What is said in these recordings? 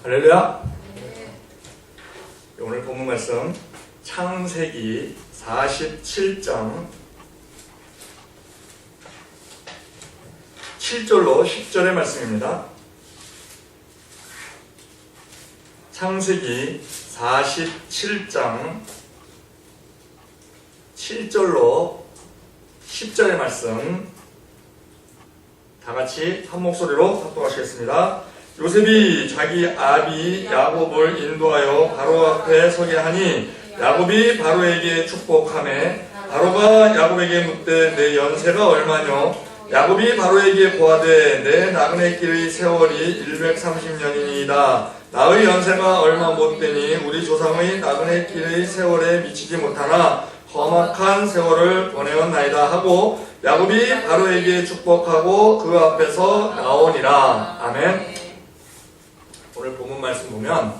할렐루야. 오늘 본문 말씀 창세기 47장 7절로 10절의 말씀입니다. 창세기 47장 7절로 10절의 말씀 다 같이 한 목소리로 합독하시겠습니다. 요셉이 자기 아비 야곱을 인도하여 바로 앞에 서게 하니 야곱이 바로에게 축복하매 바로가 야곱에게 묻되 내 연세가 얼마뇨? 야곱이 바로에게 고하되 내 나그네 길의 세월이 130년이니이다. 나의 연세가 얼마 못되니 우리 조상의 나그네 길의 세월에 미치지 못하나 험악한 세월을 보내었나이다 하고 야곱이 바로에게 축복하고 그 앞에서 나오니라. 아멘. 오늘 본문 말씀 보면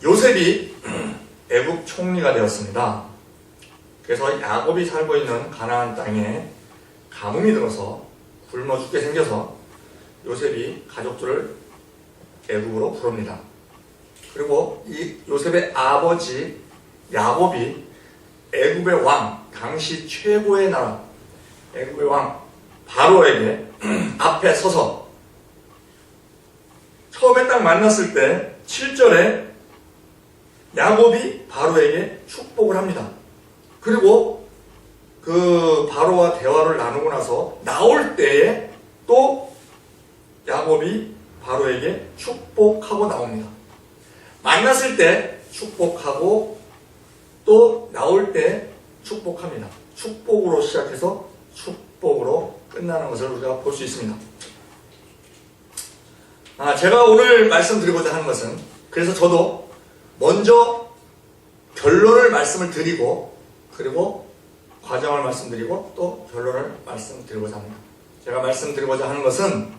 요셉이 애굽 총리가 되었습니다. 그래서 야곱이 살고 있는 가나안 땅에 가뭄이 들어서 굶어 죽게 생겨서 요셉이 가족들을 애굽으로 부릅니다. 그리고 이 요셉의 아버지 야곱이 애굽의 왕, 당시 최고의 나라 애굽의 왕 바로에게 앞에 서서 처음에 딱 만났을 때 7절에 야곱이 바로에게 축복을 합니다. 그리고 그 바로와 대화를 나누고 나서 나올 때에 또 야곱이 바로에게 축복하고 나옵니다. 만났을 때 축복하고 또 나올 때 축복합니다. 축복으로 시작해서 축복으로 끝나는 것을 우리가 볼 수 있습니다. 제가 오늘 말씀드리고자 하는 것은 그래서 저도 먼저 결론을 말씀을 드리고 그리고 과정을 말씀드리고 또 결론을 말씀드리고자 합니다. 제가 말씀드리고자 하는 것은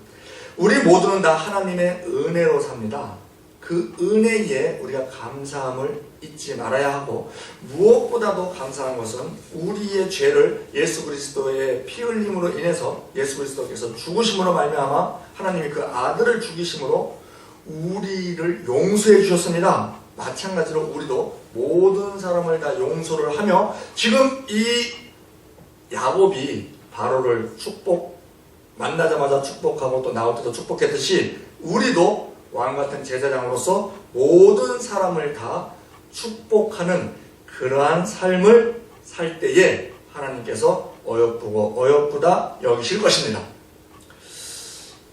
우리 모두는 다 하나님의 은혜로 삽니다. 그 은혜에 우리가 감사함을 잊지 말아야 하고 무엇보다도 감사한 것은 우리의 죄를 예수 그리스도의 피 흘림으로 인해서 예수 그리스도께서 죽으심으로 말미암아 하나님이 그 아들을 죽이심으로 우리를 용서해 주셨습니다. 마찬가지로 우리도 모든 사람을 다 용서를 하며 지금 이 야곱이 바로를 만나자마자 축복하고 또 나올 때도 축복했듯이 우리도 왕같은 제사장으로서 모든 사람을 다 축복하는 그러한 삶을 살 때에 하나님께서 어여쁘다 여기실 것입니다.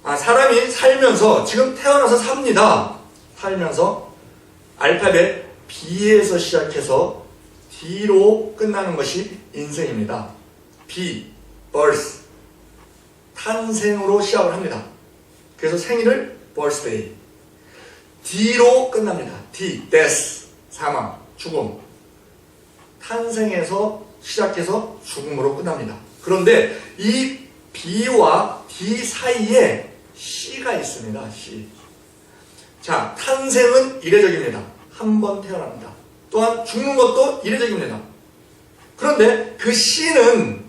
사람이 살면서 지금 태어나서 삽니다. 살면서 알파벳 B에서 시작해서 D로 끝나는 것이 인생입니다. B, birth, 탄생으로 시작을 합니다. 그래서 생일을 birthday. D로 끝납니다. D, death, 사망, 죽음. 탄생에서 시작해서 죽음으로 끝납니다. 그런데 이 B와 D 사이에 C가 있습니다. C. 자, 탄생은 이례적입니다. 한 번 태어납니다. 또한 죽는 것도 이례적입니다. 그런데 그 C는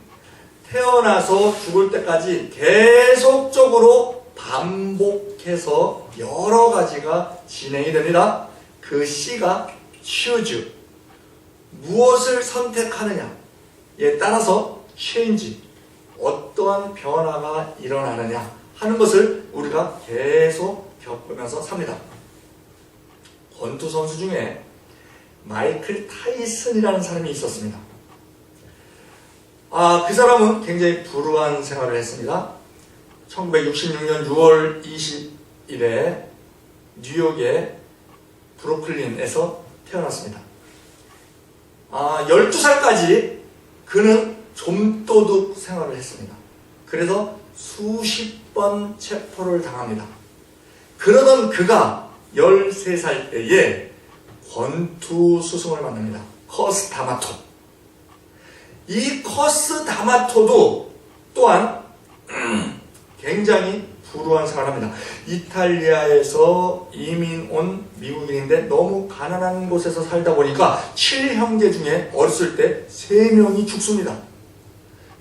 태어나서 죽을 때까지 계속적으로 반복해서 여러 가지가 진행이 됩니다. 그 C가 choose, 무엇을 선택하느냐에 따라서 change, 어떠한 변화가 일어나느냐 하는 것을 우리가 계속 겪으면서 삽니다. 권투 선수 중에 마이클 타이슨이라는 사람이 있었습니다. 그 사람은 굉장히 불우한 생활을 했습니다. 1966년 6월 20일에 뉴욕의 브루클린에서 태어났습니다. 12살까지 그는 좀도둑 생활을 했습니다. 그래서 수십 번 체포를 당합니다. 그러던 그가 13살 때에 권투 스승을 만납니다. 커스 다마토. 이 커스 다마토도 또한 굉장히 불우한 생활을 합니다. 이탈리아에서 이민 온 미국인인데 너무 가난한 곳에서 살다 보니까 7형제 중에 어렸을 때 3명이 죽습니다.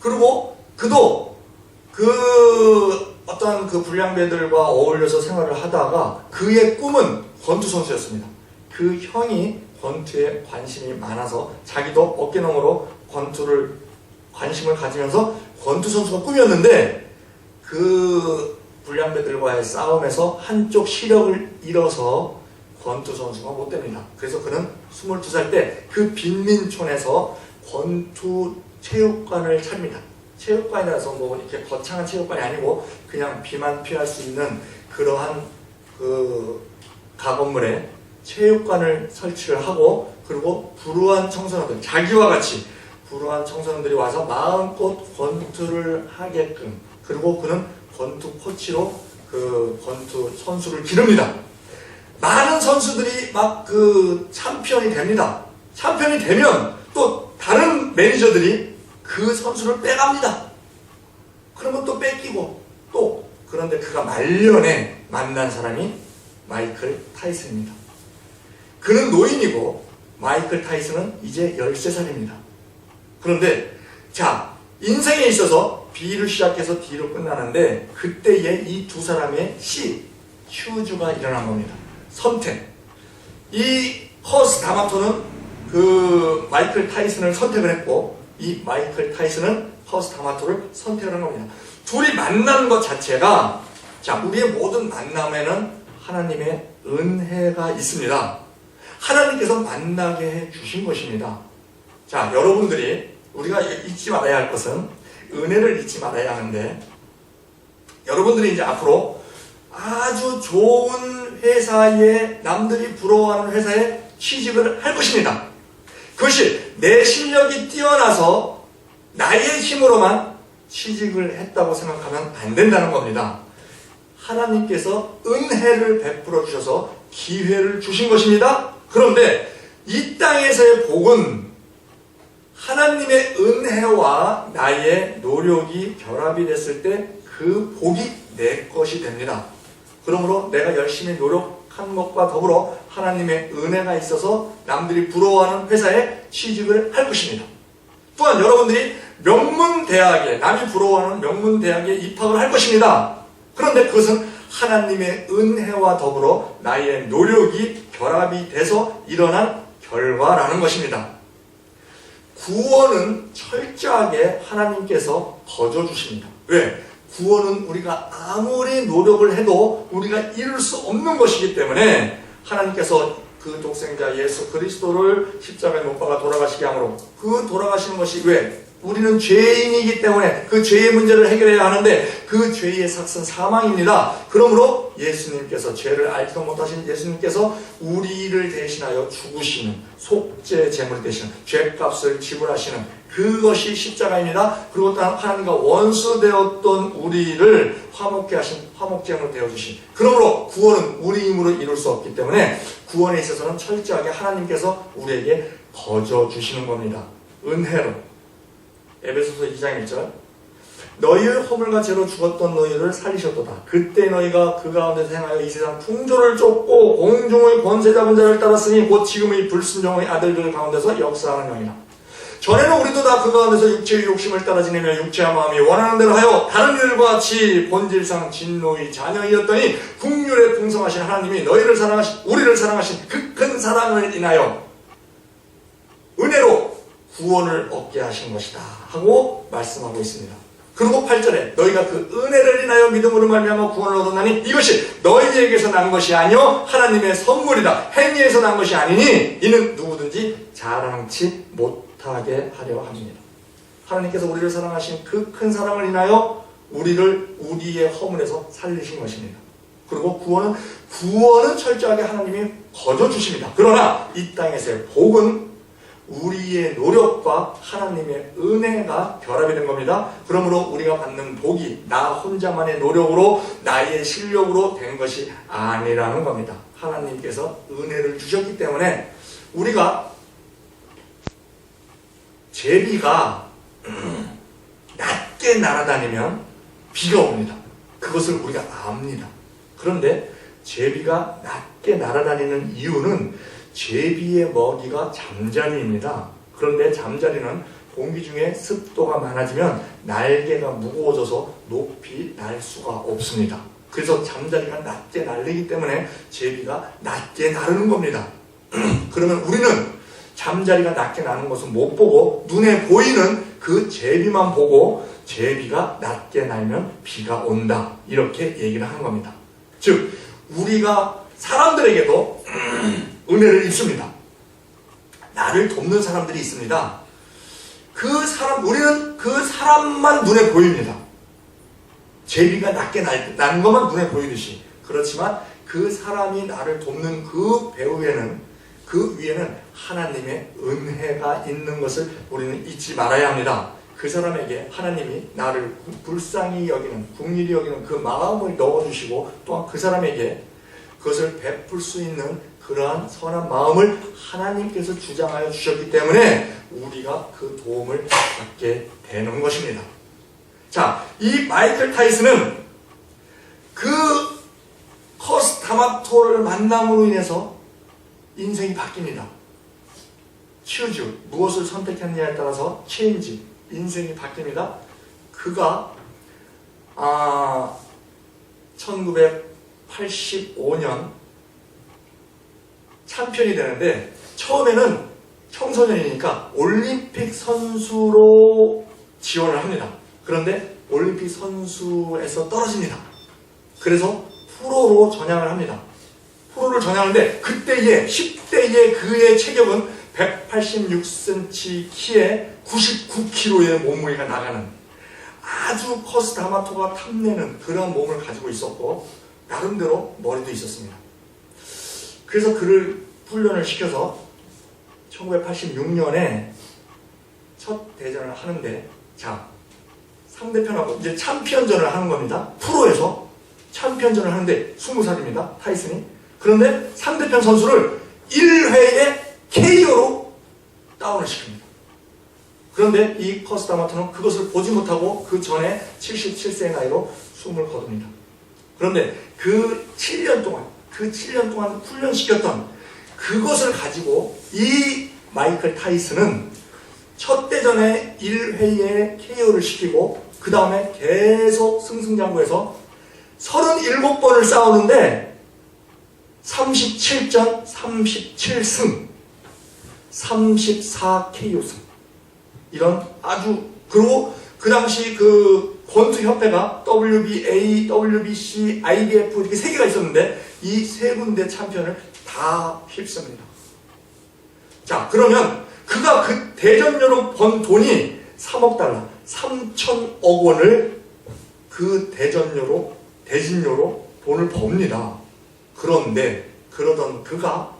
그리고 그도 그 어떤 그 불량배들과 어울려서 생활을 하다가 그의 꿈은 권투 선수였습니다. 그 형이 권투에 관심이 많아서 자기도 어깨너머로 권투를 관심을 가지면서 권투 선수가 꿈이었는데 그 불량배들과의 싸움에서 한쪽 시력을 잃어서 권투 선수가 못 됩니다. 그래서 그는 22살 때 그 빈민촌에서 권투 체육관을 차립니다. 체육관이라서 뭐 이렇게 거창한 체육관이 아니고 그냥 비만 피할 수 있는 그러한 그 가건물에 체육관을 설치를 하고 그리고 불우한 청소년들, 자기와 같이 불우한 청소년들이 와서 마음껏 권투를 하게끔 그리고 그는 권투 코치로 그 권투 선수를 기릅니다. 많은 선수들이 막 그 챔피언이 됩니다. 챔피언이 되면 또 다른 매니저들이 그 선수를 빼갑니다. 그러면 또 뺏기고 또 그런데 그가 말년에 만난 사람이 마이클 타이슨입니다. 그는 노인이고 마이클 타이슨은 이제 13살입니다. 그런데 자 인생에 있어서 B를 시작해서 D로 끝나는데 그때에 이 두 사람의 휴즈가 일어난 겁니다. 선택. 이 허스 다마토는 그 마이클 타이슨을 선택을 했고 이 마이클 타이슨은 허스 다마토를 선택을 한 겁니다. 둘이 만난 것 자체가 자 우리의 모든 만남에는 하나님의 은혜가 있습니다. 하나님께서 만나게 해 주신 것입니다. 자 여러분들이 우리가 잊지 말아야 할 것은 은혜를 잊지 말아야 하는데 여러분들이 이제 앞으로 아주 좋은 회사에 남들이 부러워하는 회사에 취직을 할 것입니다. 그것이 내 실력이 뛰어나서 나의 힘으로만 취직을 했다고 생각하면 안 된다는 겁니다. 하나님께서 은혜를 베풀어 주셔서 기회를 주신 것입니다. 그런데 이 땅에서의 복은 하나님의 은혜와 나의 노력이 결합이 됐을 때 그 복이 내 것이 됩니다. 그러므로 내가 열심히 노력한 것과 더불어 하나님의 은혜가 있어서 남들이 부러워하는 회사에 취직을 할 것입니다. 또한 여러분들이 명문대학에 남이 부러워하는 명문대학에 입학을 할 것입니다. 그런데 그것은 하나님의 은혜와 더불어 나의 노력이 결합이 돼서 일어난 결과라는 것입니다. 구원은 철저하게 하나님께서 거저주십니다. 왜? 구원은 우리가 아무리 노력을 해도 우리가 이룰 수 없는 것이기 때문에 하나님께서 그 독생자 예수 그리스도를 십자가에 못 박아 돌아가시게 함으로 그 돌아가시는 것이 왜? 우리는 죄인이기 때문에 그 죄의 문제를 해결해야 하는데 그 죄의 삭은 사망입니다. 그러므로 예수님께서 죄를 알지도 못하신 예수님께서 우리를 대신하여 죽으시는 속죄 제물 대신 죄값을 지불하시는 그것이 십자가입니다. 그리고 또 하나님과 원수되었던 우리를 화목케 하신 화목제물로 되어주신 그러므로 구원은 우리 힘으로 이룰 수 없기 때문에 구원에 있어서는 철저하게 하나님께서 우리에게 거저 주시는 겁니다. 은혜로. 에베소서 2장 1절 너희의 허물과 죄로 죽었던 너희를 살리셨도다. 그때 너희가 그 가운데서 행하여 이 세상 풍조를 쫓고 공중의 권세 잡은 자를 따랐으니 곧 지금의 불순종의 아들들 가운데서 역사하는 영이라. 전에는 우리도 다 그 가운데서 육체의 욕심을 따라 지내며 육체와 마음이 원하는 대로 하여 다른 이들과 같이 본질상 진노의 자녀이었더니 국률에 풍성하신 하나님이 너희를 사랑하신 우리를 사랑하신 그 큰 사랑을 인하여 은혜로 구원을 얻게 하신 것이다 하고 말씀하고 있습니다. 그리고 8절에 너희가 그 은혜를 인하여 믿음으로 말미암아 구원을 얻었나니 이것이 너희에게서 난 것이 아니요 하나님의 선물이다. 행위에서 난 것이 아니니 이는 누구든지 자랑치 못하게 하려 합니다. 하나님께서 우리를 사랑하신 그 큰 사랑을 인하여 우리를 우리의 허물에서 살리신 것입니다. 그리고 구원은 철저하게 하나님이 거저 주십니다. 그러나 이 땅에서의 복은 우리의 노력과 하나님의 은혜가 결합이 된 겁니다. 그러므로 우리가 받는 복이 나 혼자만의 노력으로 나의 실력으로 된 것이 아니라는 겁니다. 하나님께서 은혜를 주셨기 때문에 우리가 제비가 낮게 날아다니면 비가 옵니다. 그것을 우리가 압니다. 그런데 제비가 낮게 날아다니는 이유는 제비의 먹이가 잠자리입니다. 그런데 잠자리는 공기 중에 습도가 많아지면 날개가 무거워져서 높이 날 수가 없습니다. 그래서 잠자리가 낮게 날리기 때문에 제비가 낮게 나르는 겁니다. 그러면 우리는 잠자리가 낮게 나는 것은 못 보고 눈에 보이는 그 제비만 보고 제비가 낮게 날면 비가 온다, 이렇게 얘기를 하는 겁니다. 즉 우리가 사람들에게도 은혜를 입습니다. 나를 돕는 사람들이 있습니다. 우리는 그 사람만 눈에 보입니다. 제비가 낮게 나는 것만 눈에 보이듯이. 그렇지만 그 사람이 나를 돕는 그 위에는 하나님의 은혜가 있는 것을 우리는 잊지 말아야 합니다. 그 사람에게 하나님이 나를 불쌍히 여기는, 긍휼히 여기는 그 마음을 넣어주시고, 또한 그 사람에게 그것을 베풀 수 있는 그러한 선한 마음을 하나님께서 주장하여 주셨기 때문에 우리가 그 도움을 받게 되는 것입니다. 자, 이 마이클 타이슨은 그 커스 다마토를 만남으로 인해서 인생이 바뀝니다. choose, 무엇을 선택했느냐에 따라서 change, 인생이 바뀝니다. 그가 1985년 챔피언이 되는데, 처음에는 청소년이니까 올림픽 선수로 지원을 합니다. 그런데 올림픽 선수에서 떨어집니다. 그래서 프로로 전향을 합니다. 프로를 전향하는데 그때의 10대의 그의 체격은 186cm 키에 99kg의 몸무게가 나가는 아주 커스 다마토가 탐내는 그런 몸을 가지고 있었고, 나름대로 머리도 있었습니다. 그래서 그를 훈련을 시켜서 1986년에 첫 대전을 하는데, 자, 상대편하고 이제 챔피언전을 하는 겁니다. 프로에서 챔피언전을 하는데 20살입니다. 타이슨이. 그런데 상대편 선수를 1회에 KO로 다운을 시킵니다. 그런데 이 커스 다마토는 그것을 보지 못하고 그 전에 77세의 나이로 숨을 거둡니다. 그런데 그 7년 동안 훈련시켰던 그것을 가지고 이 마이클 타이슨은 첫 대전에 1회에 KO를 시키고, 그 다음에 계속 승승장구해서 37번을 싸우는데 37전 37승 34 KO승, 이런 아주, 그리고 그 당시 그 권투 협회가 WBA, WBC, IBF 이렇게 세 개가 있었는데 이 세 군데 챔피언을 다 휩습니다. 자, 그러면 그가 그 대전료로 번 돈이 3억 달러, 3천억 원을 그 대진료로 돈을 법니다. 그런데 그러던 그가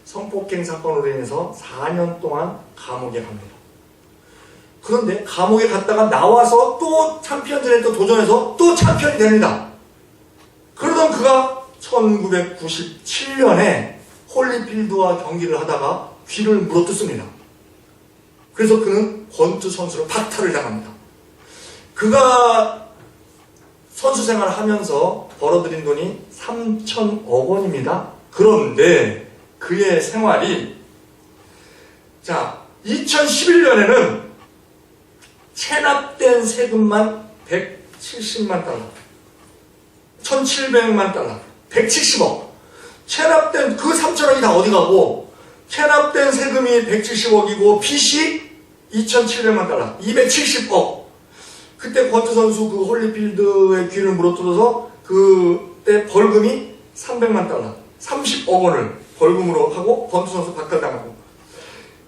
성폭행 사건으로 인해서 4년 동안 감옥에 갑니다. 그런데 감옥에 갔다가 나와서 또 챔피언전에 또 도전해서 또 챔피언이 됩니다. 그러던 그가 1997년에 홀리필드와 경기를 하다가 귀를 물어뜯습니다. 그래서 그는 권투 선수로 박탈을 당합니다. 그가 선수 생활을 하면서 벌어들인 돈이 3천억 원입니다. 그런데 그의 생활이, 자, 2011년에는 체납된 세금만 170만 달러, 1700만 달러, 170억. 체납된 그 3천억이 다 어디 가고, 체납된 세금이 170억이고 빚이 2,700만 달러, 270억. 그때 권투 선수 그 홀리필드의 귀를 물어뜯어서 그때 벌금이 300만 달러, 30억 원을 벌금으로 하고 권투 선수 박탈당하고,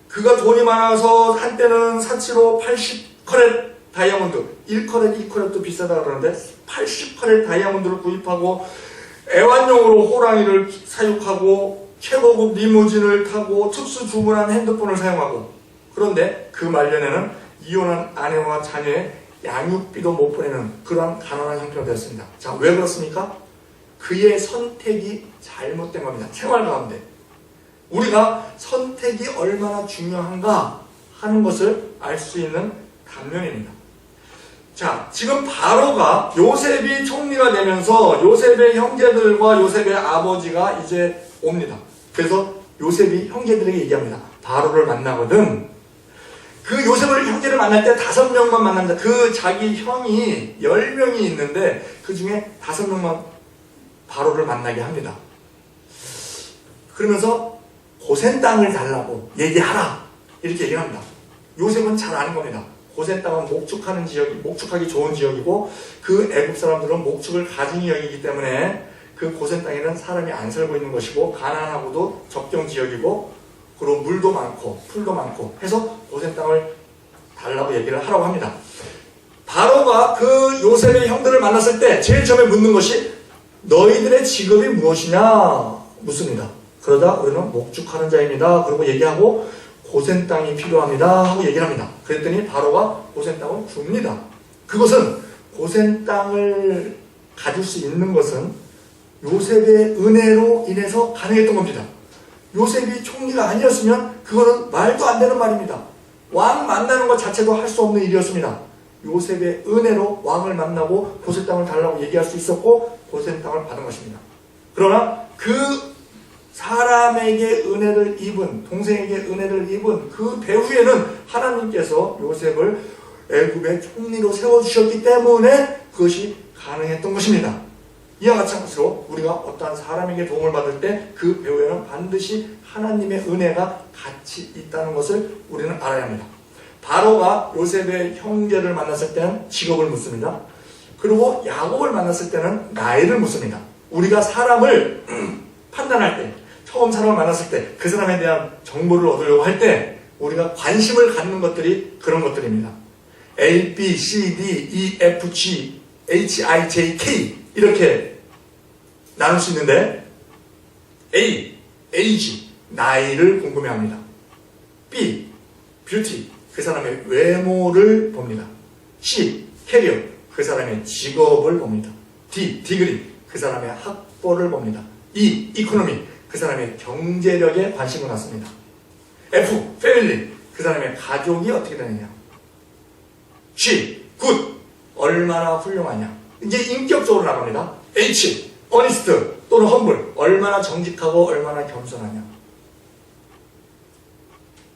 그가 돈이 많아서 한때는 사치로 80커렛 다이아몬드, 1커렛, 2커렛도 비싸다 그러는데 80커렛 다이아몬드를 구입하고 애완용으로 호랑이를 사육하고 최고급 리무진을 타고 특수 주문한 핸드폰을 사용하고, 그런데 그 말년에는 이혼한 아내와 자녀의 양육비도 못 보내는 그러한 가난한 형편이 되었습니다. 자, 왜 그렇습니까? 그의 선택이 잘못된 겁니다. 생활 가운데 우리가 선택이 얼마나 중요한가 하는 것을 알 수 있는 단면입니다. 자, 지금 바로가 요셉이 총리가 되면서 요셉의 형제들과 요셉의 아버지가 이제 옵니다. 그래서 요셉이 형제들에게 얘기합니다. 바로를 만나거든 그 요셉을 형제를 만날 때 5명만 만납니다. 그 자기 형이 10명이 있는데 그 중에 5명만 바로를 만나게 합니다. 그러면서 고센 땅을 달라고 얘기하라 이렇게 얘기를 합니다. 요셉은 잘 아는 겁니다. 고센 땅은 목축하는 지역이, 목축하기 좋은 지역이고 그 애굽 사람들은 목축을 가증히 여기기 때문에 그 고센 땅에는 사람이 안 살고 있는 것이고 가난하고도 접경 지역이고 그리고 물도 많고 풀도 많고 해서 고센 땅을 달라고 얘기를 하라고 합니다. 바로가 그 요셉의 형들을 만났을 때 제일 처음에 묻는 것이 너희들의 직업이 무엇이냐 묻습니다. 그러다 우리는 목축하는 자입니다. 그리고 얘기하고 고센 땅이 필요합니다 하고 얘기를 합니다. 그랬더니 바로가 고센 땅을 줍니다. 그것은 고센 땅을 가질 수 있는 것은 요셉의 은혜로 인해서 가능했던 겁니다. 요셉이 총리가 아니었으면 그거는 말도 안 되는 말입니다. 왕 만나는 것 자체도 할 수 없는 일이었습니다. 요셉의 은혜로 왕을 만나고 고센 땅을 달라고 얘기할 수 있었고 고센 땅을 받은 것입니다. 그러나 그 사람에게 은혜를 입은, 동생에게 은혜를 입은 그 배후에는 하나님께서 요셉을 애굽의 총리로 세워주셨기 때문에 그것이 가능했던 것입니다. 이와 같은 것으로 우리가 어떠한 사람에게 도움을 받을 때 그 배후에는 반드시 하나님의 은혜가 같이 있다는 것을 우리는 알아야 합니다. 바로가 요셉의 형제를 만났을 때는 직업을 묻습니다. 그리고 야곱을 만났을 때는 나이를 묻습니다. 우리가 사람을 판단할 때, 처음 사람을 만났을 때 그 사람에 대한 정보를 얻으려고 할 때 우리가 관심을 갖는 것들이 그런 것들입니다. A, B, C, D, E, F, G, H, I, J, K 이렇게 나눌 수 있는데 A, age, 나이를 궁금해합니다. B, beauty, 그 사람의 외모를 봅니다. C, 캐리어, 그 사람의 직업을 봅니다. D, 디그리, 그 사람의 학벌을 봅니다. E, 이코노미, 그 사람의 경제력에 관심을 갖습니다. F, 패밀리, 그 사람의 가족이 어떻게 되느냐. G, 굿, 얼마나 훌륭하냐. 이제 인격적으로 나갑니다. H, 어니스트 또는 험블, 얼마나 정직하고 얼마나 겸손하냐.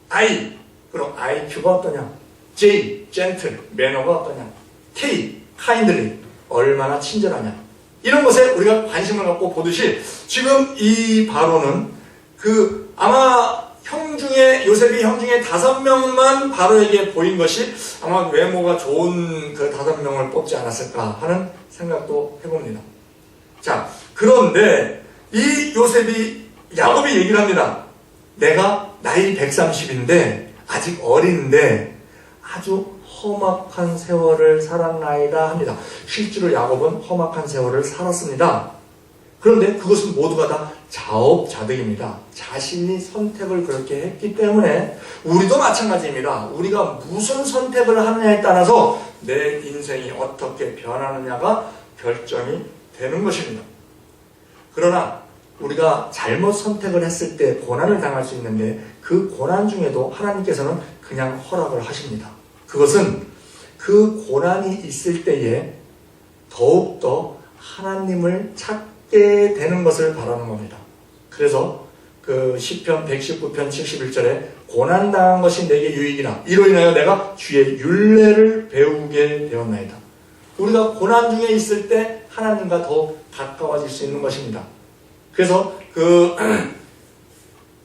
I, 그럼 IQ가 어떠냐. J, 젠틀, 매너가 어떠냐. K, 카인들리, 얼마나 친절하냐. 이런 것에 우리가 관심을 갖고 보듯이 지금 이 바로는 아마 형 중에, 요셉이 형 중에 5명만 바로에게 보인 것이 아마 외모가 좋은 그 5명을 뽑지 않았을까 하는 생각도 해봅니다. 자, 그런데 이 야곱이 얘기를 합니다. 내가 나이 130인데 아직 어린데 아주 험악한 세월을 살았나이다 합니다. 실제로 야곱은 험악한 세월을 살았습니다. 그런데 그것은 모두가 다 자업자득입니다. 자신이 선택을 그렇게 했기 때문에 우리도 마찬가지입니다. 우리가 무슨 선택을 하느냐에 따라서 내 인생이 어떻게 변하느냐가 결정이 되는 것입니다. 그러나 우리가 잘못 선택을 했을 때 고난을 당할 수 있는데 그 고난 중에도 하나님께서는 그냥 허락을 하십니다. 그것은 그 고난이 있을 때에 더욱더 하나님을 찾게 되는 것을 바라는 겁니다. 그래서 그 시편 119편 71절에 고난당한 것이 내게 유익이라 이로 인하여 내가 주의 율례를 배우게 되었나이다. 우리가 고난 중에 있을 때 하나님과 더 가까워질 수 있는 것입니다. 그래서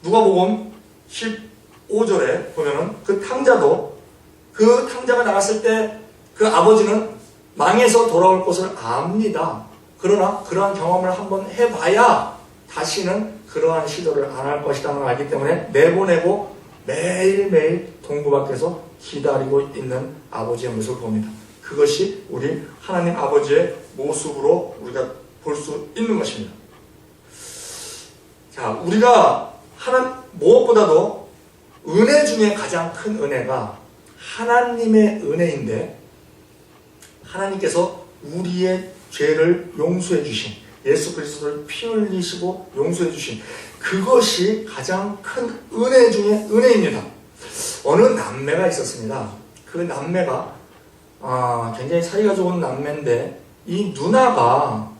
누가복음 15절에 보면은 그 탕자가 나갔을 때 그 아버지는 망해서 돌아올 것을 압니다. 그러나 그러한 경험을 한번 해봐야 다시는 그러한 시도를 안 할 것이라는 걸 알기 때문에 내보내고 매일매일 동부 밖에서 기다리고 있는 아버지의 모습을 봅니다. 그것이 우리 하나님 아버지의 모습으로 우리가 볼 수 있는 것입니다. 자, 우리가 무엇보다도 은혜 중에 가장 큰 은혜가 하나님의 은혜인데 하나님께서 우리의 죄를 용서해 주신 예수 그리스도를 피 흘리시고 용서해 주신 그것이 가장 큰 은혜 중에 은혜입니다. 어느 남매가 있었습니다. 그 남매가 굉장히 사이가 좋은 남매인데 이 누나가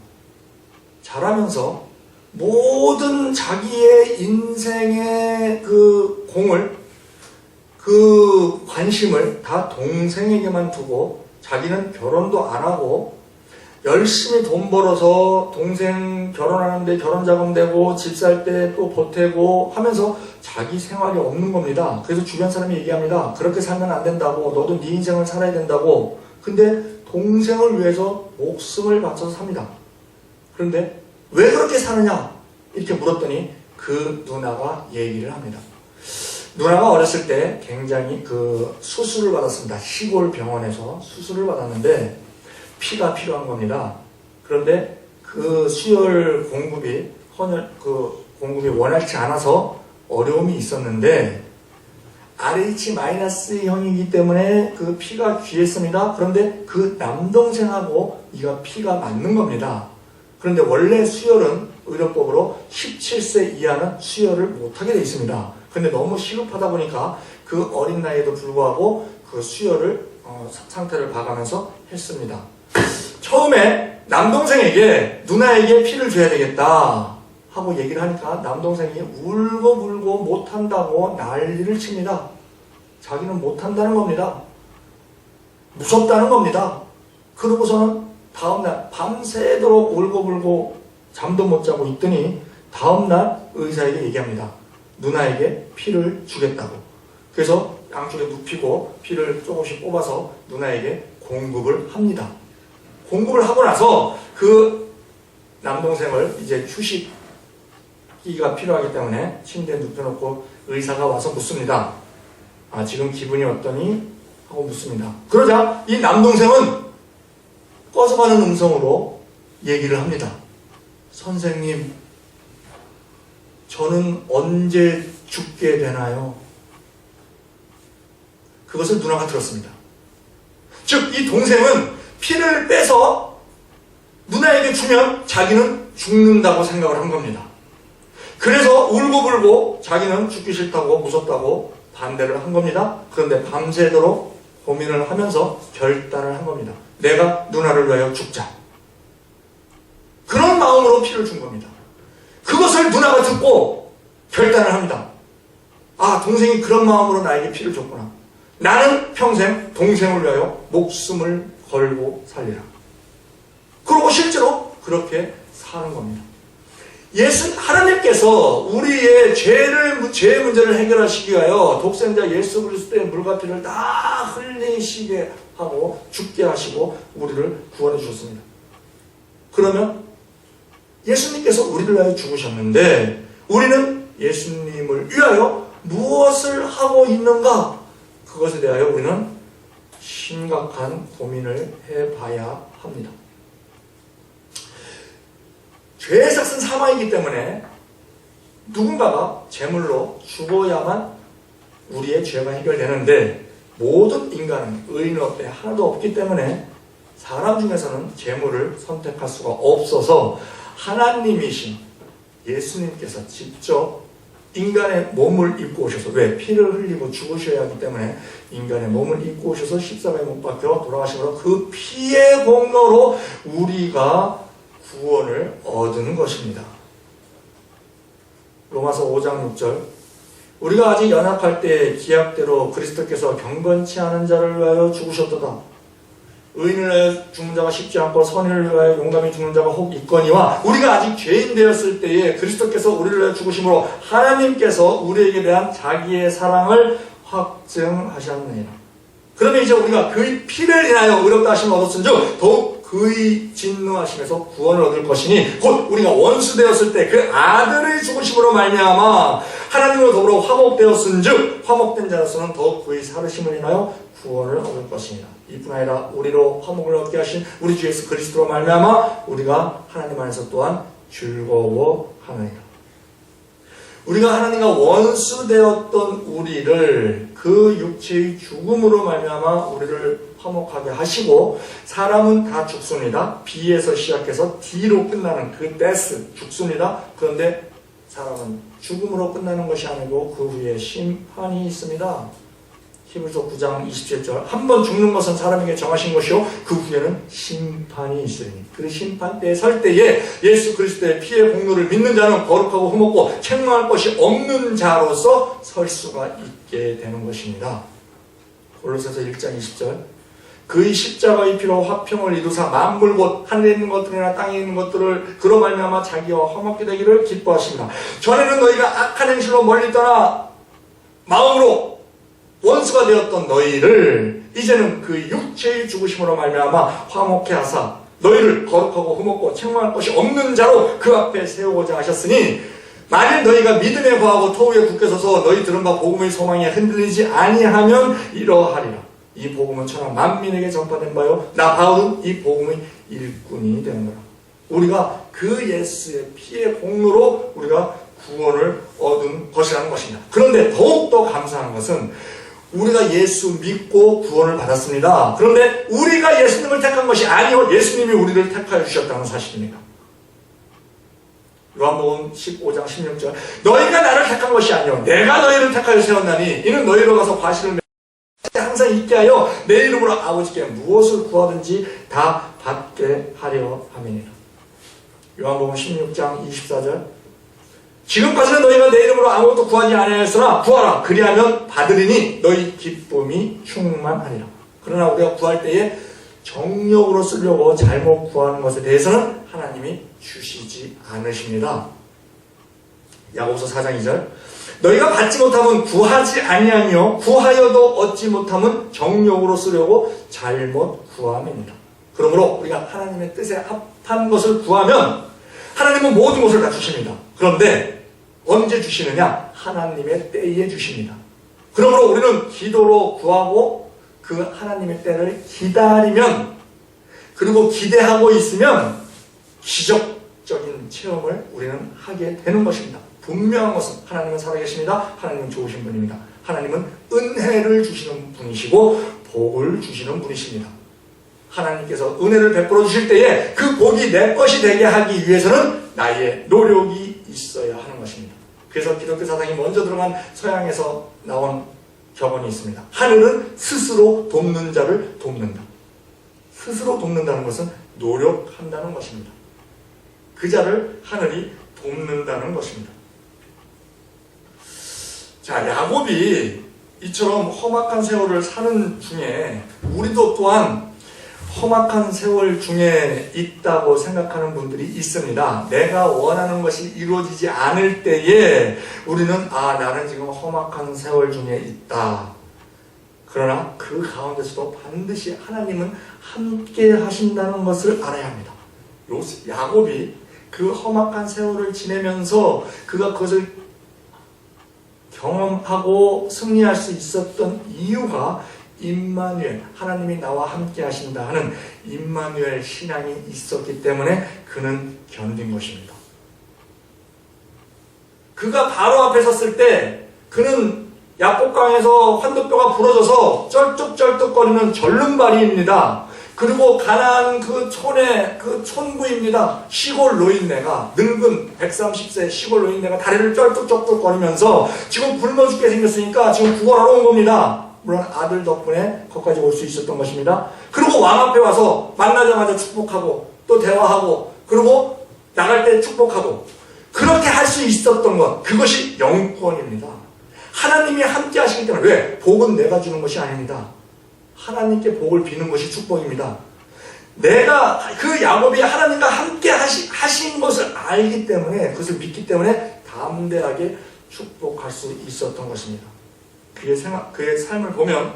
자라면서 모든 자기의 인생의 그 공을 그 관심을 다 동생에게만 두고 자기는 결혼도 안 하고 열심히 돈 벌어서 동생 결혼하는데 결혼자금 내고 집 살 때 또 보태고 하면서 자기 생활이 없는 겁니다. 그래서 주변 사람이 얘기합니다. 그렇게 살면 안 된다고. 너도 네 인생을 살아야 된다고. 근데 동생을 위해서 목숨을 바쳐서 삽니다. 그런데 왜 그렇게 사느냐? 이렇게 물었더니 그 누나가 얘기를 합니다. 누나가 어렸을 때 굉장히 그 수술을 받았습니다. 시골 병원에서 수술을 받았는데 피가 필요한 겁니다. 그런데 그 수혈 공급이 공급이 원활치 않아서 어려움이 있었는데 RH-형이기 때문에 그 피가 귀했습니다. 그런데 그 남동생하고 이가 피가 맞는 겁니다. 그런데 원래 수혈은 의료법으로 17세 이하는 수혈을 못하게 되어 있습니다. 근데 너무 시급하다 보니까 그 어린 나이에도 불구하고 그 수혈을 상태를 봐가면서 했습니다. 처음에 남동생에게 누나에게 피를 줘야 되겠다 하고 얘기를 하니까 남동생이 울고 못한다고 난리를 칩니다. 자기는 못한다는 겁니다. 무섭다는 겁니다. 그러고서는 다음날 밤새도록 울고 잠도 못 자고 있더니 다음날 의사에게 얘기합니다. 누나에게 피를 주겠다고. 그래서 양쪽에 눕히고 피를 조금씩 뽑아서 누나에게 공급을 합니다. 공급을 하고 나서 그 남동생을 이제 휴식기가 필요하기 때문에 침대에 눕혀놓고 의사가 와서 묻습니다. 지금 기분이 어떠니? 하고 묻습니다. 그러자 이 남동생은 꺼져가는 음성으로 얘기를 합니다. 선생님, 저는 언제 죽게 되나요? 그것을 누나가 들었습니다. 즉, 이 동생은 피를 빼서 누나에게 주면 자기는 죽는다고 생각을 한 겁니다. 그래서 울고 자기는 죽기 싫다고 무섭다고 반대를 한 겁니다. 그런데 밤새도록 고민을 하면서 결단을 한 겁니다. 내가 누나를 위하여 죽자. 그런 마음으로 피를 준 겁니다. 그것을 누나가 듣고 결단을 합니다. 동생이 그런 마음으로 나에게 피를 줬구나. 나는 평생 동생을 위하여 목숨을 걸고 살리라. 그리고 실제로 그렇게 사는 겁니다. 하나님께서 우리의 죄의 문제를 해결하시기 위하여 독생자 예수 그리스도의 물과 피를 다 흘리시게 하고 죽게 하시고 우리를 구원해 주셨습니다. 그러면 예수님께서 우리를 위하여 죽으셨는데 우리는 예수님을 위하여 무엇을 하고 있는가? 그것에 대하여 우리는 심각한 고민을 해봐야 합니다. 죄의 삭은 사망이기 때문에 누군가가 제물로 죽어야만 우리의 죄가 해결되는데 모든 인간은 의인 없대 하나도 없기 때문에 사람 중에서는 제물을 선택할 수가 없어서 하나님이신 예수님께서 직접 인간의 몸을 입고 오셔서, 왜? 피를 흘리고 죽으셔야 하기 때문에 인간의 몸을 입고 오셔서 십자가에 못 박혀 돌아가심으로 그 피의 공로로 우리가 구원을 얻은 것입니다. 로마서 5장 6절, 우리가 아직 연약할 때 기약대로 그리스도께서 경건치 않은 자를 위하여 죽으셨도다. 의인을 위하여 죽는 자가 쉽지 않고 선인을 위하여 용감히 죽는 자가 혹 있거니와, 우리가 아직 죄인 되었을 때에 그리스도께서 우리를 위하여 죽으심으로 하나님께서 우리에게 대한 자기의 사랑을 확증하셨느니라. 그러면 이제 우리가 그의 피를 인하여 의롭다 하심을 얻었은즉 더욱 그의 진노하심에서 구원을 얻을 것이니, 곧 우리가 원수 되었을 때 그 아들의 죽으심으로 말미암아 하나님으로 더불어 화목되었은즉 화목된 자로서는 더욱 그의 살으심을 인하여 구원을 얻을 것이니라. 이뿐 아니라 우리로 화목을 얻게 하신 우리 주 예수 그리스도로 말미암아 우리가 하나님 안에서 또한 즐거워하느니라. 우리가 하나님과 원수 되었던 우리를 그 육체의 죽음으로 말미암아 우리를 화목하게 하시고, 사람은 다 죽습니다. B에서 시작해서 D로 끝나는 그 데스, 죽습니다. 그런데 사람은 죽음으로 끝나는 것이 아니고 그 후에 심판이 있습니다. 히브리서 9장 27절 한 번 죽는 것은 사람에게 정하신 것이요 그 후에는 심판이 있으니 그 심판대에 설 때에 예수 그리스도의 피의 공로를 믿는 자는 거룩하고 흠없고 책망할 것이 없는 자로서 설 수가 있게 되는 것입니다. 골로새서 1장 20절 그의 십자가의 피로 화평을 이루사 만물 곧 하늘에 있는 것들이나 땅에 있는 것들을 그로 말미암아 자기와 화목게 되기를 기뻐하십니다. 전에는 너희가 악한 행실로 멀리 떠나 마음으로 원수가 되었던 너희를 이제는 그 육체의 죽으심으로 말미암아 화목케 하사 너희를 거룩하고 흠없고 책망할 것이 없는 자로 그 앞에 세우고자 하셨으니 만일 너희가 믿음에 거하고 토후에 굳게 서서 너희 들은 바 복음의 소망에 흔들리지 아니하면 이러하리라. 이 복음은 천하 만민에게 전파된 바요 나 바울은 이 복음의 일꾼이 되는 거라. 우리가 그 예수의 피의 공로로 우리가 구원을 얻은 것이라는 것입니다. 그런데 더욱더 감사한 것은 우리가 예수 믿고 구원을 받았습니다. 그런데 우리가 예수님을 택한 것이 아니요 예수님이 우리를 택하여 주셨다는 사실입니다. 요한복음 15장 16절 너희가 나를 택한 것이 아니요 내가 너희를 택하여 세웠나니 이는 너희로 가서 과실을 항상 있게 하여 내 이름으로 아버지께 무엇을 구하든지 다 받게 하려 함이니라. 요한복음 16장 24절 지금까지는 너희가 내 이름으로 아무것도 구하지 아니하였으나 구하라 그리하면 받으리니 너희 기쁨이 충만하리라. 그러나 우리가 구할 때에 정욕으로 쓰려고 잘못 구하는 것에 대해서는 하나님이 주시지 않으십니다. 야고보서 4장 2절 너희가 받지 못하면 구하지 아니하며 구하여도 얻지 못하면 정욕으로 쓰려고 잘못 구함입니다. 그러므로 우리가 하나님의 뜻에 합한 것을 구하면 하나님은 모든 것을 다 주십니다. 그런데 언제 주시느냐? 하나님의 때에 주십니다. 그러므로 우리는 기도로 구하고 그 하나님의 때를 기다리면 그리고 기대하고 있으면 기적적인 체험을 우리는 하게 되는 것입니다. 분명한 것은 하나님은 살아계십니다. 하나님은 좋으신 분입니다. 하나님은 은혜를 주시는 분이시고 복을 주시는 분이십니다. 하나님께서 은혜를 베풀어 주실 때에 그 복이 내 것이 되게 하기 위해서는 나의 노력이 있어야 하는 것입니다. 그래서 기독교 사상이 먼저 들어간 서양에서 나온 격언이 있습니다. 하늘은 스스로 돕는 자를 돕는다. 스스로 돕는다는 것은 노력한다는 것입니다. 그 자를 하늘이 돕는다는 것입니다. 자, 야곱이 이처럼 험악한 세월을 사는 중에 우리도 또한 험악한 세월 중에 있다고 생각하는 분들이 있습니다. 내가 원하는 것이 이루어지지 않을 때에 우리는 나는 지금 험악한 세월 중에 있다. 그러나 그 가운데서도 반드시 하나님은 함께 하신다는 것을 알아야 합니다. 야곱이 그 험악한 세월을 지내면서 그가 그것을 경험하고 승리할 수 있었던 이유가 임마누엘, 하나님이 나와 함께 하신다 하는 임마누엘 신앙이 있었기 때문에 그는 견딘 것입니다. 그가 바로 앞에 섰을 때 그는 야복강에서 환도뼈가 부러져서 쩔뚝쩔뚝거리는 절름발이입니다. 그리고 가나안 그 촌의 그 촌부입니다. 시골 노인네가, 늙은 130세 시골 노인네가 다리를 쩔뚝쩔뚝거리면서 지금 굶어 죽게 생겼으니까 지금 구걸하러 온 겁니다. 물론 아들 덕분에 거기까지 올 수 있었던 것입니다. 그리고 왕 앞에 와서 만나자마자 축복하고 또 대화하고 그리고 나갈 때 축복하고 그렇게 할 수 있었던 것, 그것이 영권입니다. 하나님이 함께 하시기 때문에. 왜? 복은 내가 주는 것이 아닙니다. 하나님께 복을 비는 것이 축복입니다. 내가 그 야곱이 하나님과 함께 하신 것을 알기 때문에, 그것을 믿기 때문에 담대하게 축복할 수 있었던 것입니다. 그의 삶을 보면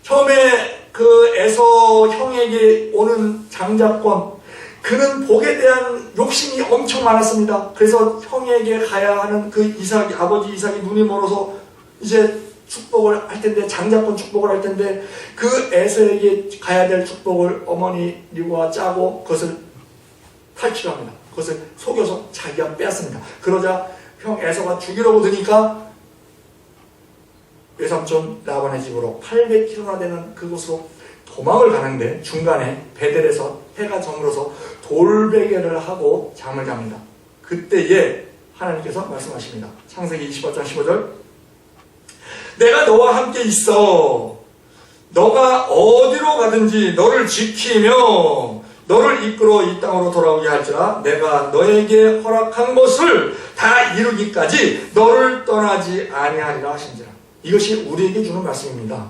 처음에 그 에서 형에게 오는 장자권, 그는 복에 대한 욕심이 엄청 많았습니다. 그래서 형에게 가야 하는 그 이삭이, 아버지 이삭이 눈이 멀어서 이제 축복을 할 텐데, 장자권 축복을 할 텐데 그 에서에게 가야 될 축복을 어머니 리브가 짜고 그것을 탈취합니다. 그것을 속여서 자기가 빼앗습니다. 그러자 형 에서가 죽이려고 드니까 외삼촌 라반의 집으로 800km나 되는 그곳으로 도망을 가는데 중간에 베델에서 해가 저물어서 돌베개를 하고 잠을 잡니다. 그때에 하나님께서 말씀하십니다. 창세기 28장 15절 내가 너와 함께 있어. 너가 어디로 가든지 너를 지키며 너를 이끌어 이 땅으로 돌아오게 할지라 내가 너에게 허락한 것을 다 이루기까지 너를 떠나지 아니하리라 하신지라. 이것이 우리에게 주는 말씀입니다.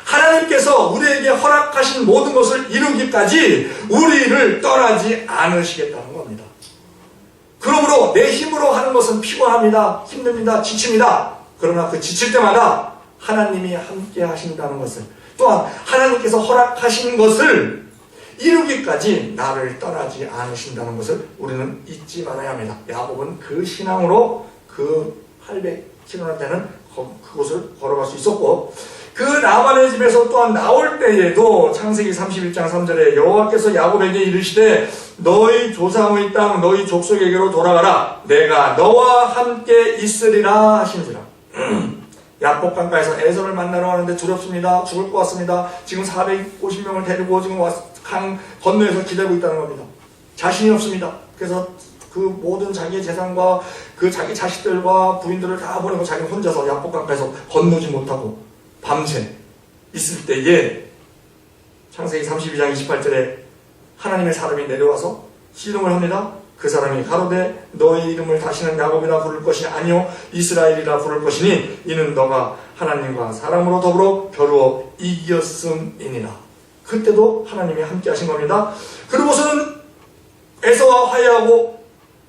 하나님께서 우리에게 허락하신 모든 것을 이루기까지 우리를 떠나지 않으시겠다는 겁니다. 그러므로 내 힘으로 하는 것은 피곤합니다. 힘듭니다. 지칩니다. 그러나 그 지칠 때마다 하나님이 함께 하신다는 것을, 또한 하나님께서 허락하신 것을 이루기까지 나를 떠나지 않으신다는 것을 우리는 잊지 말아야 합니다. 야곱은 그 신앙으로 그 800km 되는 그곳을 걸어갈 수 있었고, 그 라반의 집에서 또한 나올 때에도 창세기 31장 3절에 여호와께서 야곱에게 이르시되 너희 조상의 땅 너희 족속에게로 돌아가라. 내가 너와 함께 있으리라 하신지라. 야복 강가에서 에서를 만나러 가는데 두렵습니다. 죽을 것 같습니다. 지금 450명을 데리고 지금 강 건너에서 기다리고 있다는 겁니다. 자신이 없습니다. 그래서 그 모든 자기의 재산과 그 자기 자식들과 부인들을 다 보내고 자기 혼자서 야복 강가에서 건너지 못하고 밤새 있을 때에 창세기 32장 28절에 하나님의 사람이 내려와서 씨름을 합니다. 그 사람이 가로되 너의 이름을 다시는 야곱이라 부를 것이 아니요 이스라엘이라 부를 것이니 이는 너가 하나님과 사람으로 더불어 겨루어 이겼음이니라. 그때도 하나님이 함께 하신 겁니다. 그러고서는 에서와 화해하고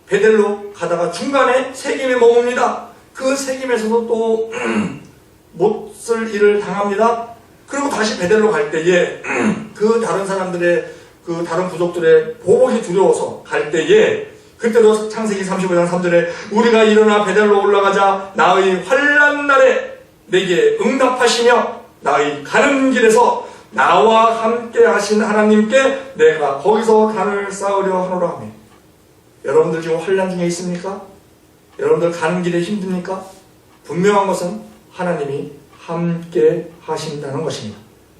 베델로 가다가 중간에 세겜에 머뭅니다. 그 세겜에서도 또 못쓸 일을 당합니다. 그리고 다시 베델로 갈 때에 그 다른 사람들의 그 다른 부족들의 보복이 두려워서 갈 때에 그때도 창세기 35장 3절에 우리가 일어나 베델로 올라가자 나의 환난 날에 내게 응답하시며 나의 가는 길에서 나와 함께 하신 하나님께 내가 거기서 단을 쌓으려 하노라 하며. 여러분들 지금 환난 중에 있습니까? 여러분들 가는 길에 힘듭니까? 분명한 것은 하나님이 함께 하신다는 것입니다.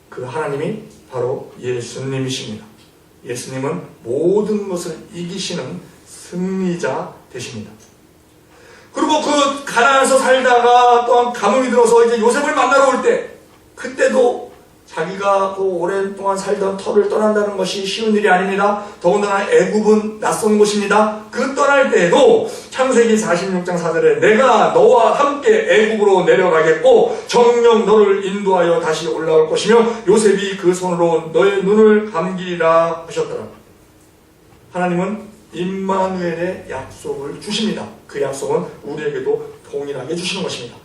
그 하나님이 바로 예수님이십니다. 예수님은 모든 것을 이기시는 승리자 되십니다. 그리고 그 가나안에서 살다가 또한 감흥이 들어서 이제 요셉을 만나러 올 때, 그때도 자기가 그 오랜 동안 살던 터를 떠난다는 것이 쉬운 일이 아닙니다. 더군다나 애굽은 낯선 곳입니다. 그 떠날 때에도 창세기 46장 4절에 내가 너와 함께 애굽으로 내려가겠고 정령 너를 인도하여 다시 올라올 것이며 요셉이 그 손으로 너의 눈을 감기라 하셨더라. 하나님은 임마누엘의 약속을 주십니다. 그 약속은 우리에게도 동일하게 주시는 것입니다.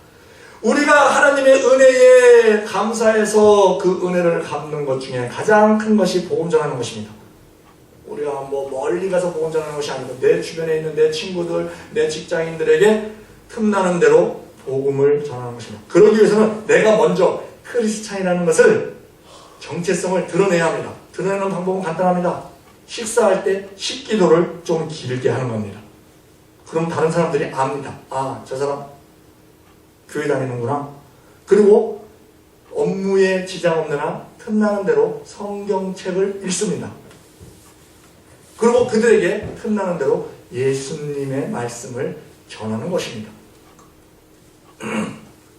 우리가 하나님의 은혜에 감사해서 그 은혜를 갚는 것 중에 가장 큰 것이 복음 전하는 것입니다. 우리가 뭐 멀리 가서 복음 전하는 것이 아니고 내 주변에 있는 내 친구들, 내 직장인들에게 틈나는 대로 복음을 전하는 것입니다. 그러기 위해서는 내가 먼저 크리스찬이라는 것을 정체성을 드러내야 합니다. 드러내는 방법은 간단합니다. 식사할 때 식기도를 좀 길게 하는 겁니다. 그럼 다른 사람들이 압니다. 아, 저 사람 교회 다니는구나. 그리고 업무에 지장 없는 한 틈나는 대로 성경책을 읽습니다. 그리고 그들에게 틈나는 대로 예수님의 말씀을 전하는 것입니다.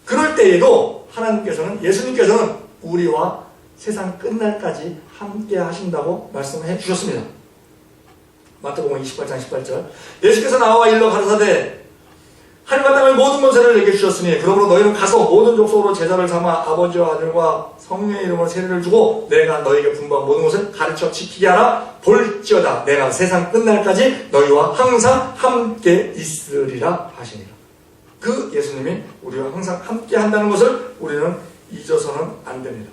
그럴 때에도 예수님께서는 우리와 세상 끝날까지 함께 하신다고 말씀해 주셨습니다. 마태복음 28장 18절 예수께서 나와 일러 가르사대 하늘과 땅의 모든 권세를 내게 주셨으니 그러므로 너희는 가서 모든 족속으로 제자를 삼아 아버지와 아들과 성령의 이름으로 세례를 주고 내가 너희에게 분부한 모든 것을 가르쳐 지키게 하라. 볼지어다 내가 세상 끝날까지 너희와 항상 함께 있으리라 하시니라. 그 예수님이 우리와 항상 함께 한다는 것을 우리는 잊어서는 안 됩니다.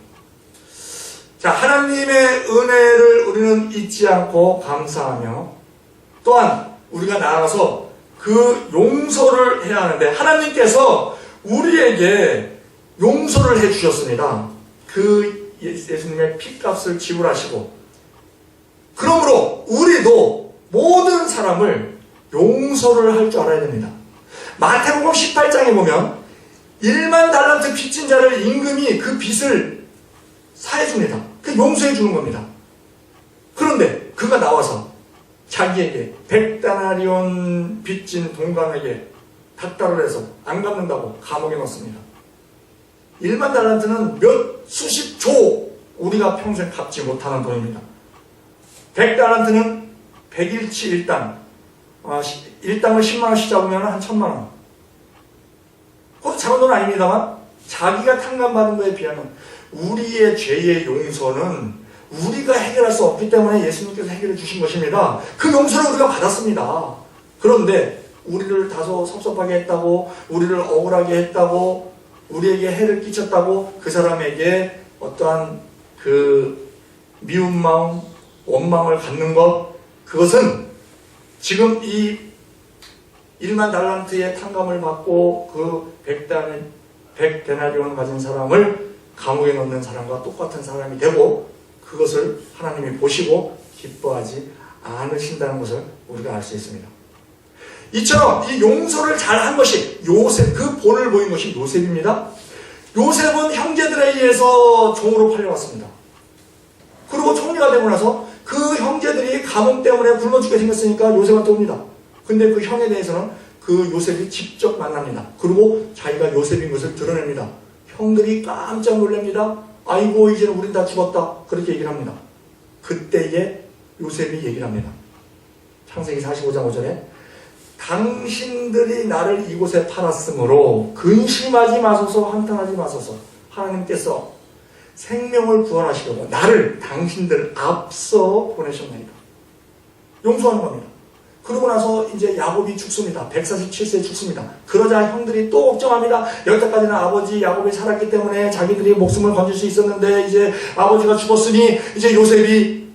자, 하나님의 은혜를 우리는 잊지 않고 감사하며 또한 우리가 나아가서 그 용서를 해야 하는데 하나님께서 우리에게 용서를 해주셨습니다. 그 예수님의 피값을 지불하시고 그러므로 우리도 모든 사람을 용서를 할 줄 알아야 됩니다. 마태복음 18장에 보면 1만 달란트 빚진 자를 임금이 그 빚을 사해줍니다. 그 용서해 주는 겁니다. 그런데 그가 나와서 자기에게 100다나리온 빚진 동감에게 닥달을 해서 안 갚는다고 감옥에 넣습니다. 1만 달란트는 몇 수십 조 우리가 평생 갚지 못하는 돈입니다. 100달란트는 100일치 1당. 1당을 10만원씩 잡으면 한 1000만원. 그것도 작은 돈 아닙니다만 자기가 탕감받은 거에 비하면 우리의 죄의 용서는 우리가 해결할 수 없기 때문에 예수님께서 해결해 주신 것입니다. 그 용서를 우리가 받았습니다. 그런데 우리를 다소 섭섭하게 했다고, 우리를 억울하게 했다고, 우리에게 해를 끼쳤다고 그 사람에게 어떠한 그 미운 마음, 원망을 갖는 것, 그것은 지금 이 1만 달란트의 탕감을 받고 그 100데나리온을 가진 사람을 감옥에 넣는 사람과 똑같은 사람이 되고 그것을 하나님이 보시고 기뻐하지 않으신다는 것을 우리가 알 수 있습니다. 이처럼 이 용서를 잘한 것이 요셉, 그 본을 보인 것이 요셉입니다. 요셉은 형제들에 의해서 종으로 팔려왔습니다. 그리고 총리가 되고 나서 그 형제들이 감옥 때문에 굶어 죽게 생겼으니까 요셉한테 옵니다. 근데 그 형에 대해서는 그 요셉이 직접 만납니다. 그리고 자기가 요셉인 것을 드러냅니다. 형들이 깜짝 놀랍니다. 아이고 이제는 우린 다 죽었다. 그렇게 얘기를 합니다. 그때에 요셉이 얘기를 합니다. 창세기 45장 5절에 당신들이 나를 이곳에 팔았으므로 근심하지 마소서, 한탄하지 마소서. 하나님께서 생명을 구원하시려고 나를 당신들 앞서 보내셨나이다. 용서하는 겁니다. 그러고 나서 이제 야곱이 죽습니다. 147세에 죽습니다. 그러자 형들이 또 걱정합니다. 여기까지는 아버지 야곱이 살았기 때문에 자기들이 목숨을 건질 수 있었는데 이제 아버지가 죽었으니 이제 요셉이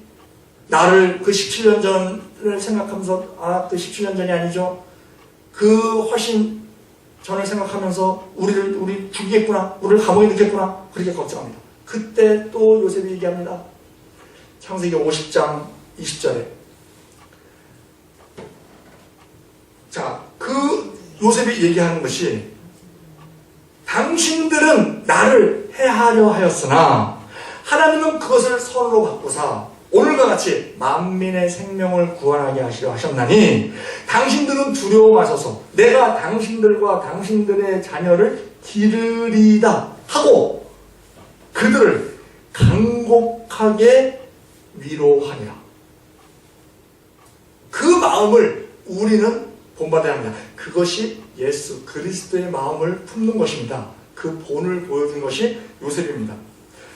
나를 그 17년 전을 생각하면서 그 17년 전이 아니죠. 그 훨씬 전을 생각하면서 우리 죽이겠구나. 우리를 감옥에 넣겠구나. 그렇게 걱정합니다. 그때 또 요셉이 얘기합니다. 창세기 50장 20절에 자, 그 요셉이 얘기하는 것이 당신들은 나를 해하려 하였으나 하나님은 그것을 선으로 바꾸사 오늘과 같이 만민의 생명을 구원하게 하시려 하셨나니 당신들은 두려워 마소서 내가 당신들과 당신들의 자녀를 기르리다 하고 그들을 간곡하게 위로하리라. 그 마음을 우리는 본받아야 합니다. 그것이 예수 그리스도의 마음을 품는 것입니다. 그 본을 보여준 것이 요셉입니다.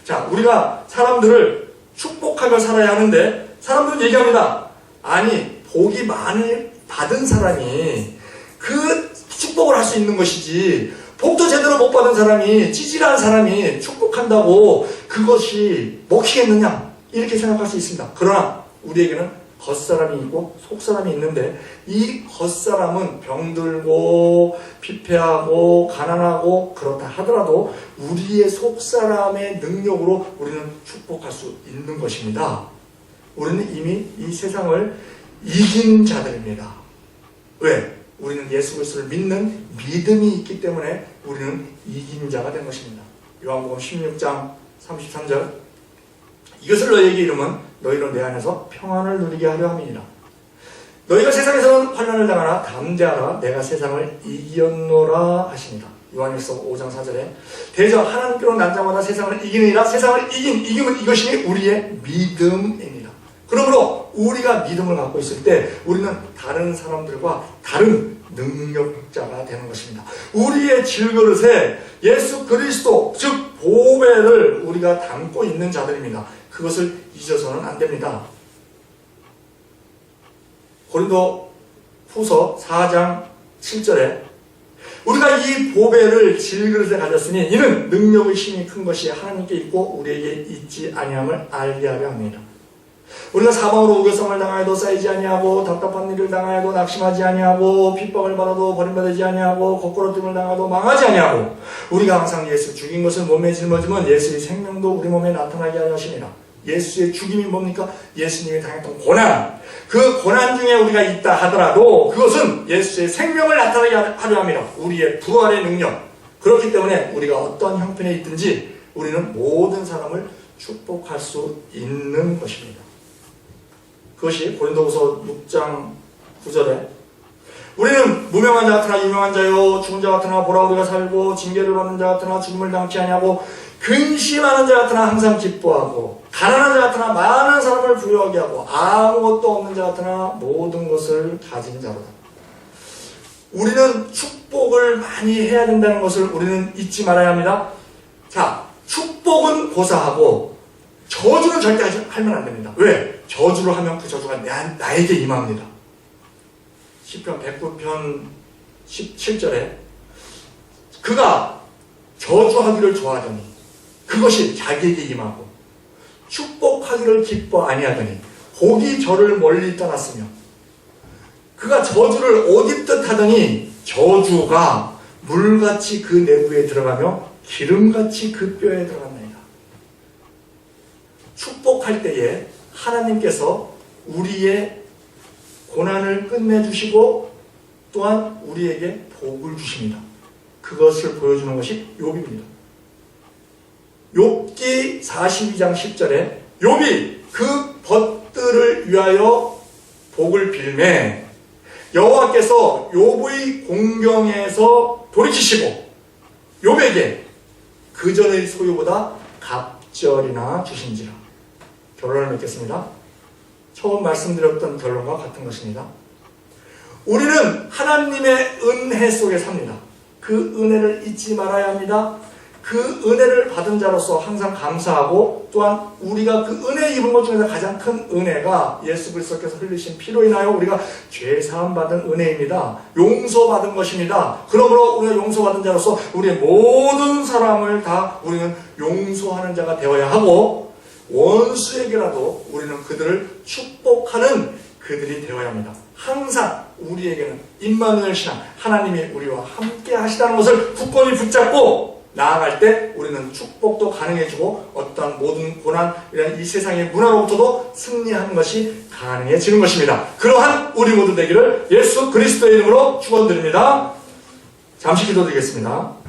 자, 우리가 사람들을 축복하며 살아야 하는데 사람들은 얘기합니다. 아니 복이 많이 받은 사람이 그 축복을 할 수 있는 것이지 복도 제대로 못 받은 사람이 찌질한 사람이 축복한다고 그것이 먹히겠느냐 이렇게 생각할 수 있습니다. 그러나 우리에게는 겉사람이 있고 속사람이 있는데 이 겉사람은 병들고 피폐하고 가난하고 그렇다 하더라도 우리의 속사람의 능력으로 우리는 축복할 수 있는 것입니다. 우리는 이미 이 세상을 이긴 자들입니다. 왜? 우리는 예수 그리스도를 믿는 믿음이 있기 때문에 우리는 이긴 자가 된 것입니다. 요한복음 16장 33절 이것을 너희에게 이름은 너희로 내 안에서 평안을 누리게 하려 함이니라. 너희가 세상에서는 환난을 당하나 담대하라 내가 세상을 이겼노라 하십니다. 요한일서 5장 4절에 대저 하나님께로 난 자마다 세상을 이기느니라. 세상을 이김은 이것이 우리의 믿음입니다. 그러므로 우리가 믿음을 갖고 있을 때 우리는 다른 사람들과 다른 능력자가 되는 것입니다. 우리의 질그릇에 예수 그리스도 즉 보배를 우리가 담고 있는 자들입니다. 그것을 잊어서는 안 됩니다. 고린도 후서 4장 7절에 우리가 이 보배를 질그릇에 가졌으니 이는 능력의 힘이 큰 것이 하나님께 있고 우리에게 있지 아니함을 알게 하려 합니다. 우리가 사방으로 우겨쌈을 당하여도 쌓이지 아니하고 답답한 일을 당하여도 낙심하지 아니하고 핍박을 받아도 버림받지 아니하고 거꾸로짐을 당하도 망하지 아니하고 우리가 항상 예수 죽인 것을 몸에 짊어지면 예수의 생명도 우리 몸에 나타나게 하려 하시니라. 예수의 죽임이 뭡니까? 예수님이 당했던 고난, 그 고난 중에 우리가 있다 하더라도 그것은 예수의 생명을 나타나게 하려 합니다. 우리의 부활의 능력. 그렇기 때문에 우리가 어떤 형편에 있든지 우리는 모든 사람을 축복할 수 있는 것입니다. 그것이 고린도후서 6장 9절에 우리는 무명한 자 같으나 유명한 자요, 죽은 자 같으나 보라 우리가 살고, 징계를 받는 자 같으나 죽음을 당치 아니하고, 근심하는 자 같으나 항상 기뻐하고, 가난한 자 같으나 많은 사람을 부유하게 하고, 아무것도 없는 자 같으나 모든 것을 가진 자로다. 우리는 축복을 많이 해야 된다는 것을 우리는 잊지 말아야 합니다. 자, 축복은 고사하고 저주는 절대 하면 안 됩니다. 왜? 저주를 하면 그 저주가 나에게 임합니다. 시편 109편 17절에 그가 저주하기를 좋아하더니 그것이 자기에게 임하고 축복하기를 기뻐 아니하더니 복이 저를 멀리 떠났으며 그가 저주를 옷 입듯 하더니 저주가 물같이 그 내부에 들어가며 기름같이 그 뼈에 들어간다니까. 축복할 때에 하나님께서 우리의 고난을 끝내주시고 또한 우리에게 복을 주십니다. 그것을 보여주는 것이 욥입니다. 욥기 42장 10절에 욥이 그 벗들을 위하여 복을 빌매 여호와께서 욥의 공경에서 돌이키시고 욥에게 그 전의 소유보다 갑절이나 주신지라. 결론을 맺겠습니다. 처음 말씀드렸던 결론과 같은 것입니다. 우리는 하나님의 은혜 속에 삽니다. 그 은혜를 잊지 말아야 합니다. 그 은혜를 받은 자로서 항상 감사하고 또한 우리가 그 은혜 입은 것 중에서 가장 큰 은혜가 예수 그리스도께서 흘리신 피로 인하여 우리가 죄 사함 받은 은혜입니다. 용서받은 것입니다. 그러므로 우리가 용서받은 자로서 우리의 모든 사람을 다 우리는 용서하는 자가 되어야 하고 원수에게라도 우리는 그들을 축복하는 그들이 되어야 합니다. 항상 우리에게는 임마누엘 신앙 하나님이 우리와 함께 하시다는 것을 굳건히 붙잡고 나아갈 때 우리는 축복도 가능해지고 어떠한 모든 고난 이런 이 세상의 문화로부터도 승리하는 것이 가능해지는 것입니다. 그러한 우리 모두 되기를 예수 그리스도의 이름으로 축원드립니다. 잠시 기도드리겠습니다.